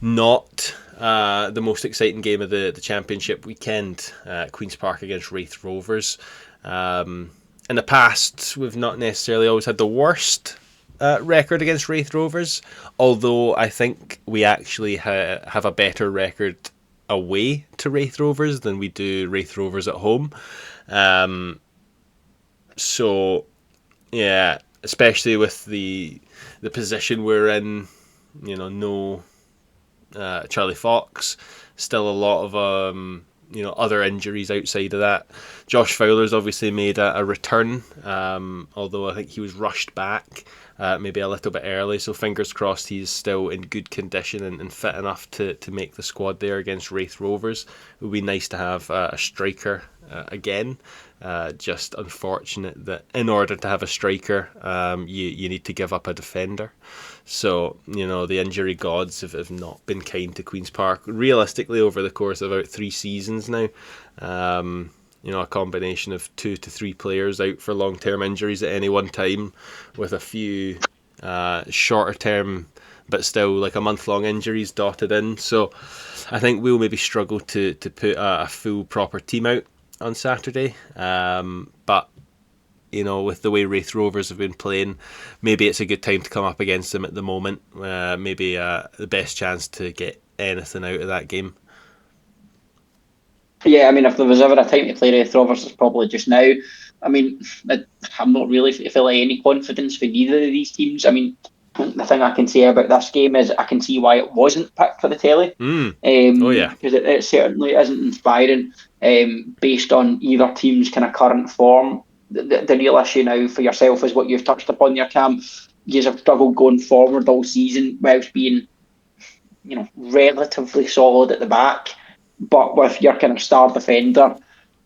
not the most exciting game of the championship weekend, Queen's Park against Wraith Rovers. In the past, we've not necessarily always had the worst record against Wraith Rovers, although I think we actually have a better record away to Wraith Rovers than we do Wraith Rovers at home. So yeah, especially with the position we're in, no Charlie Fox, still a lot of other injuries outside of that. Josh Fowler's obviously made a return, although I think he was rushed back maybe a little bit early, so fingers crossed he's still in good condition and fit enough to make the squad there against Wraith Rovers. It would be nice to have a striker again. Just unfortunate that in order to have a striker, you need to give up a defender. So, the injury gods have not been kind to Queen's Park. Realistically, over the course of about 3 seasons now, a combination of 2 to 3 players out for long-term injuries at any one time, with a few shorter-term but still like a month-long injuries dotted in. So I think we'll maybe struggle to put a full proper team out on Saturday. But with the way Wraith Rovers have been playing, maybe it's a good time to come up against them at the moment. Maybe the best chance to get anything out of that game. Yeah, I mean, if there was ever a time to play Wraith Rovers, it's probably just now. I mean, I'm not really feeling any confidence for neither of these teams. I mean, the thing I can say about this game is I can see why it wasn't picked for the telly. Oh yeah, because it certainly isn't inspiring based on either team's kind of current form. The real issue now for yourself is what you've touched upon there, Cam. You have struggled going forward all season whilst being, relatively solid at the back. But with your kind of star defender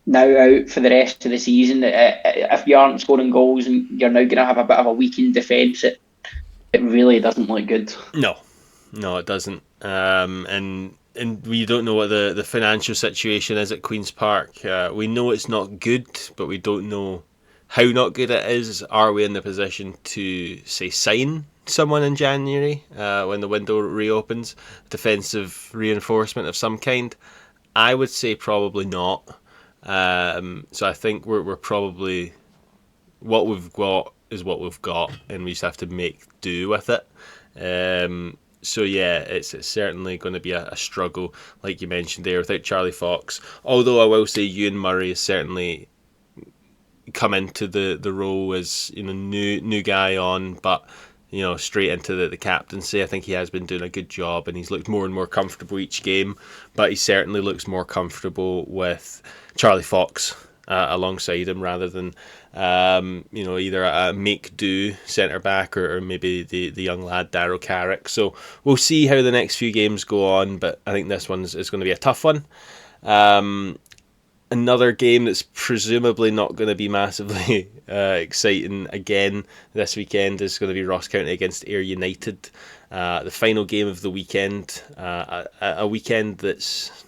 now out for the rest of the season, if you aren't scoring goals and you're now going to have a bit of a weakened defence, it really doesn't look good. No, it doesn't. And we don't know what the financial situation is at Queen's Park. We know it's not good, but we don't know how not good it is. Are we in the position to, say, sign someone in January when the window reopens, defensive reinforcement of some kind? I would say probably not. So I think we're probably, what we've got is what we've got, and we just have to make do with it. So yeah, it's certainly going to be a struggle, like you mentioned there, without Charlie Fox. Although I will say Ewan Murray has certainly come into the role as, you know, new guy on, but, you know, straight into the captaincy. I think he has been doing a good job, and he's looked more and more comfortable each game. But he certainly looks more comfortable with Charlie Fox alongside him, rather than you know, either a make do centre back or maybe the young lad Daryl Carrick. So we'll see how the next few games go on, but I think this one's is going to be a tough one. Another game that's presumably not going to be massively exciting again this weekend is going to be Ross County against Ayr United. The final game of the weekend, a weekend that's,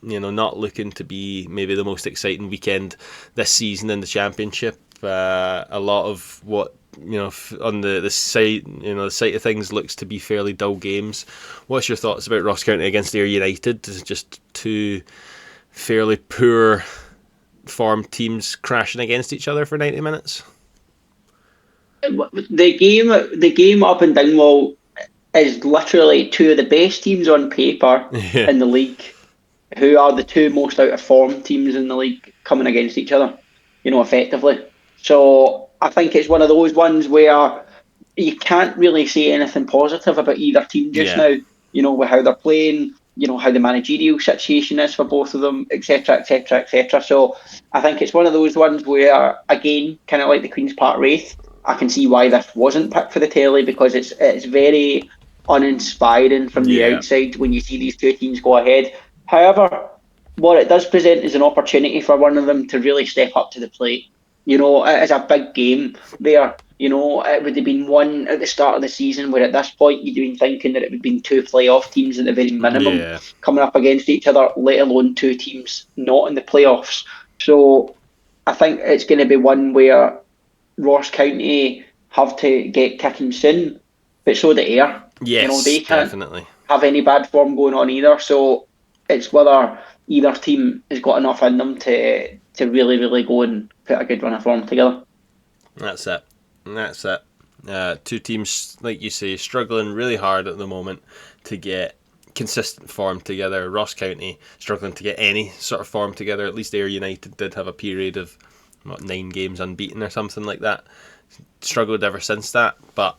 you know, not looking to be maybe the most exciting weekend this season in the Championship. A lot of what, you know, on the site, you know, the site of things looks to be fairly dull games. What's your thoughts about Ross County against Ayr United? Is it just two fairly poor form teams crashing against each other for 90 minutes? The game up in Dingwall is literally two of the best teams on paper in the league, who are the two most out of form teams in the league coming against each other, you know, effectively. So I think it's one of those ones where you can't really say anything positive about either team just now, you know, with how they're playing, you know, how the managerial situation is for both of them, etc., etc., etc. So I think it's one of those ones where, again, kind of like the Queen's Park Wraith, I can see why this wasn't picked for the telly, because it's very uninspiring from the outside when you see these two teams go ahead. However, what it does present is an opportunity for one of them to really step up to the plate. You know, it is a big game there. You know, it would have been one at the start of the season where at this point you'd been thinking that it would have been two playoff teams at the very minimum coming up against each other, let alone two teams not in the playoffs. So I think it's going to be one where Ross County have to get kicking soon, but so do Ayr. Yes, you know, they can't definitely have any bad form going on either. So it's whether either team has got enough in them to really, really go and put a good run of form together. That's it. Two teams, like you say, struggling really hard at the moment to get consistent form together. Ross County struggling to get any sort of form together. At least Ayr United did have a period of 9 games unbeaten or something like that. Struggled ever since that. But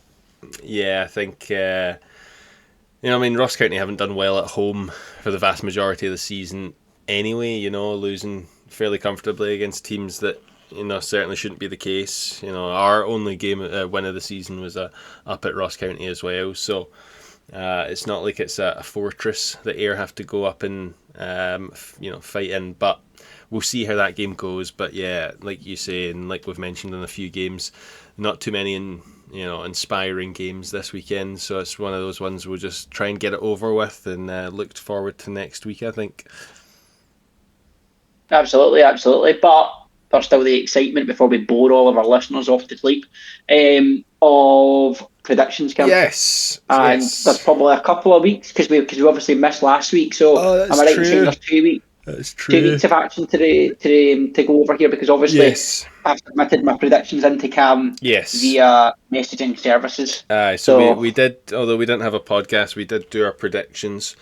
yeah, I think you know, I mean, Ross County haven't done well at home for the vast majority of the season anyway, you know, losing fairly comfortably against teams that, you know, certainly shouldn't be the case. You know, our only game win of the season was up at Ross County as well, so it's not like it's a fortress that Ayr have to go up and you know, fight in, but we'll see how that game goes. But yeah, like you say, and like we've mentioned in a few games, not too many inspiring games this weekend, so it's one of those ones we'll just try and get it over with and look forward to next week, I think. Absolutely. But there's still the excitement before we bore all of our listeners off to sleep of predictions, Kim. Yes. And there's probably a couple of weeks because we obviously missed last week. So am I right in saying there's 2 weeks? That's true. 2 weeks of action to go over here, because obviously I've submitted my predictions into Cam via messaging services. So we did, although we didn't have a podcast, we did do our predictions.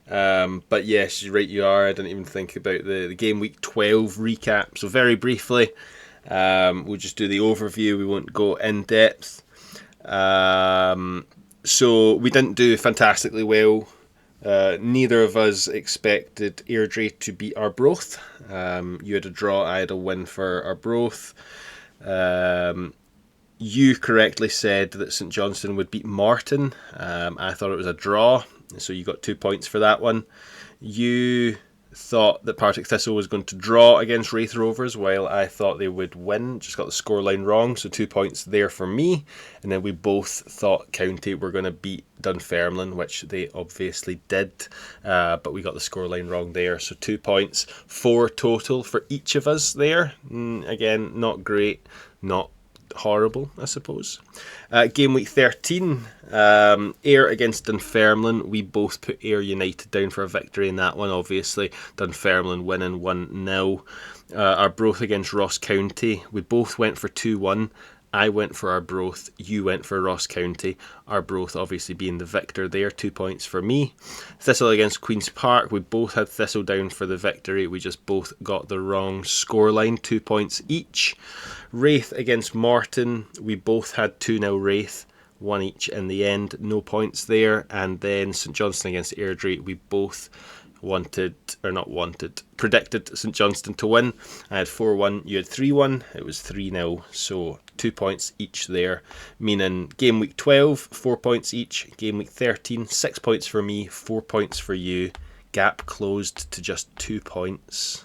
But yes, you're right, you are. I didn't even think about the game week 12 recap. So very briefly, we'll just do the overview. We won't go in depth. So we didn't do fantastically well. Neither of us expected Airdrie to beat Arbroath. You had a draw, I had a win for Arbroath. You correctly said that St Johnstone would beat Morton. I thought it was a draw, so you got 2 points for that one. You thought that Partick Thistle was going to draw against Wraith Rovers, while I thought they would win. Just got the scoreline wrong, so 2 points there for me. And then we both thought County were going to beat Dunfermline, which they obviously did, but we got the scoreline wrong there, so 2 points. 4 total for each of us there. Again, not great, not horrible, I suppose. Game week 13, Ayr against Dunfermline. We both put Ayr United down for a victory in that one, obviously. Dunfermline winning 1-0. Arbroath against Ross County. We both went for 2-1. I went for Arbroath, you went for Ross County. Arbroath obviously being the victor there, 2 points for me. Thistle against Queen's Park, we both had Thistle down for the victory. We just both got the wrong scoreline, 2 points each. Wraith against Morton, we both had 2-0 Wraith, 1 each in the end, no points there. And then St Johnstone against Airdrie, we both predicted St Johnstone to win. I had 4-1, you had 3-1, it was 3-0, so 2 points each there, meaning game week 12, 4 points each, game week 13, 6 points for me, 4 points for you, gap closed to just 2 points.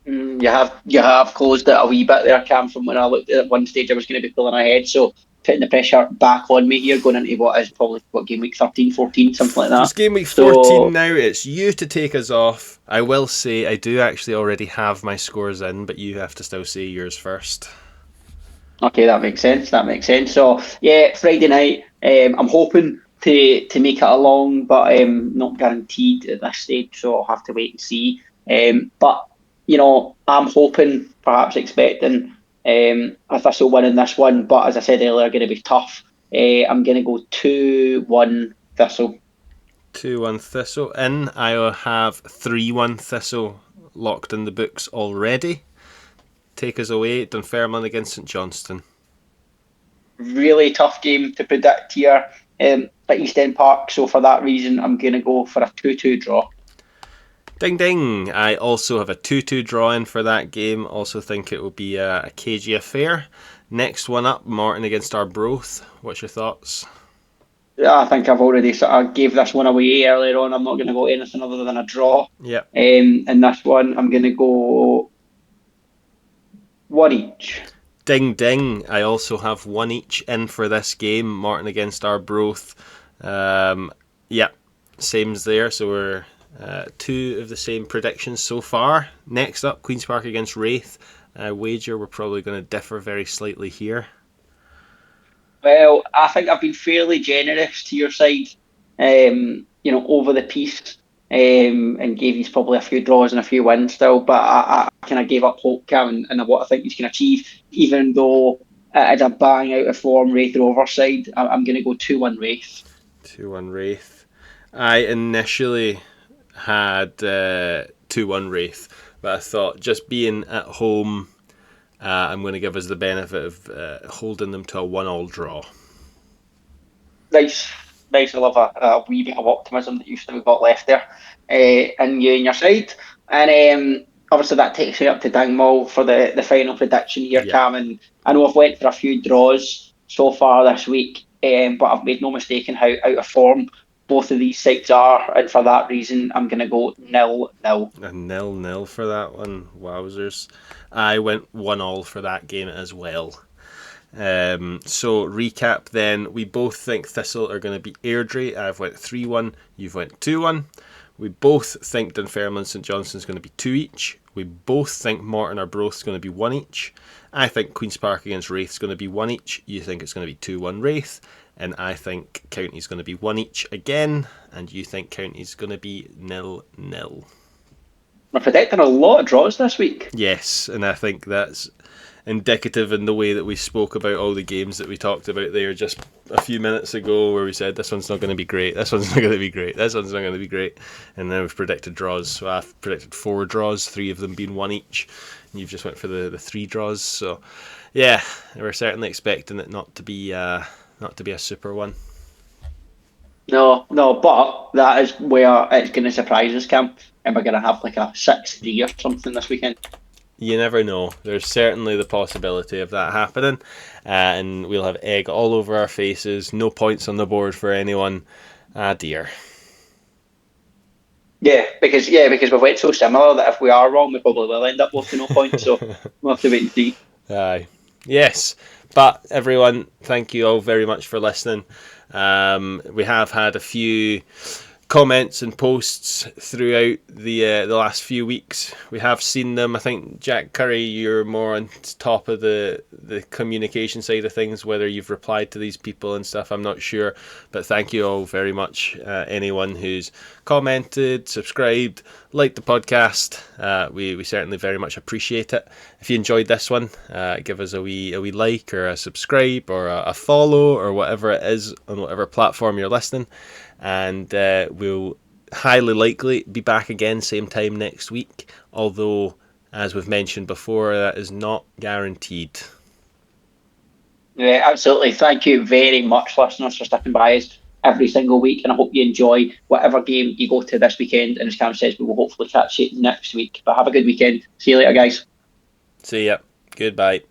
You have closed it a wee bit there, Cam, from when I looked at one stage I was going to be pulling ahead, so putting the pressure back on me here, going into what is probably game week 13, 14, something like that. It's game week 14 now, it's you to take us off. I will say I do actually already have my scores in, but you have to still say yours first. Okay, that makes sense. So yeah, Friday night, I'm hoping to make it along, but not guaranteed at this stage, so I'll have to wait and see. But I'm hoping, perhaps expecting a Thistle winning this one, but as I said earlier, going to be tough. I'm going to go 2-1 Thistle. 2-1 Thistle in. I have 3-1 Thistle locked in the books already. Take us away, Dunfermline against St Johnstone. Really tough game to predict here at East End Park, so for that reason I'm going to go for a 2-2 draw. Ding ding! I also have a 2-2 draw in for that game. Also think it will be a cagey affair. Next one up, Morton against Arbroath. What's your thoughts? Yeah, I think I've already sort of gave this one away earlier on. I'm not going to go anything other than a draw. Yeah. In this one, I'm going to go 1 each. Ding ding! I also have 1 each in for this game. Morton against Arbroath. Yeah, same's there. So we're 2 of the same predictions so far. Next up, Queen's Park against Wraith. Wager we're probably going to differ very slightly here. Well, I think I've been fairly generous to your side, over the piece, and gave you probably a few draws and a few wins still. But I kind of gave up hope, Cam, and what I think he's can achieve, even though it's a bang out of form Wraith Rover side. I'm going to go 2-1 Wraith. 2-1 Wraith. I initially had 2-1 Wraith, but I thought just being at home, I'm going to give us the benefit of holding them to a 1-1 draw. Nice. I love a wee bit of optimism that you've still got left there in you and your side. And obviously that takes me up to Dingwall for the final prediction here, yeah. Cam. And I know I've went for a few draws so far this week, but I've made no mistake in how out of form both of these sides are, and for that reason I'm going to go 0-0. A 0-0 for that one, wowzers. I went 1-1 for that game as well. So recap then, we both think Thistle are going to beat Airdrie. I've went 3-1, you've went 2-1. We both think Dunfermline St Johnstone is going to be 2 each. We both think Morton Arbroath is going to be 1 each. I think Queen's Park against Wraith is going to be 1 each. You think it's going to be 2-1 Wraith. And I think County's going to be 1 each again. And you think County's going to be 0-0. We're predicting a lot of draws this week. Yes, and I think that's indicative in the way that we spoke about all the games that we talked about there just a few minutes ago, where we said this one's not going to be great, this one's not going to be great, this one's not going to be great, and then we've predicted draws. So I've predicted 4 draws, 3 of them being 1 each, and you've just went for the 3 draws. So yeah, we're certainly expecting it not to be a super one. No, but that is where it's going to surprise us, Cam, and we're going to have like a 6-3 or something this weekend. You never know. There's certainly the possibility of that happening, and we'll have egg all over our faces. No points on the board for anyone. Ah, dear. Yeah, because we've went so similar that if we are wrong, we probably will end up with no points. So we'll have to wait and see. Aye, yes. But everyone, thank you all very much for listening. We have had a few comments and posts throughout the last few weeks. We have seen them. I think, Jack Curry, you're more on top of the communication side of things, whether you've replied to these people and stuff, I'm not sure, but thank you all very much. Anyone who's commented, subscribed, liked the podcast, we certainly very much appreciate it. If you enjoyed this one, give us a wee like or a subscribe or a follow or whatever it is on whatever platform you're listening. And we'll highly likely be back again same time next week, although, as we've mentioned before, that is not guaranteed. Yeah, absolutely. Thank you very much, listeners, for sticking by us every single week, and I hope you enjoy whatever game you go to this weekend. And as Cam says, we will hopefully catch you next week. But have a good weekend. See you later, guys. See ya. Goodbye.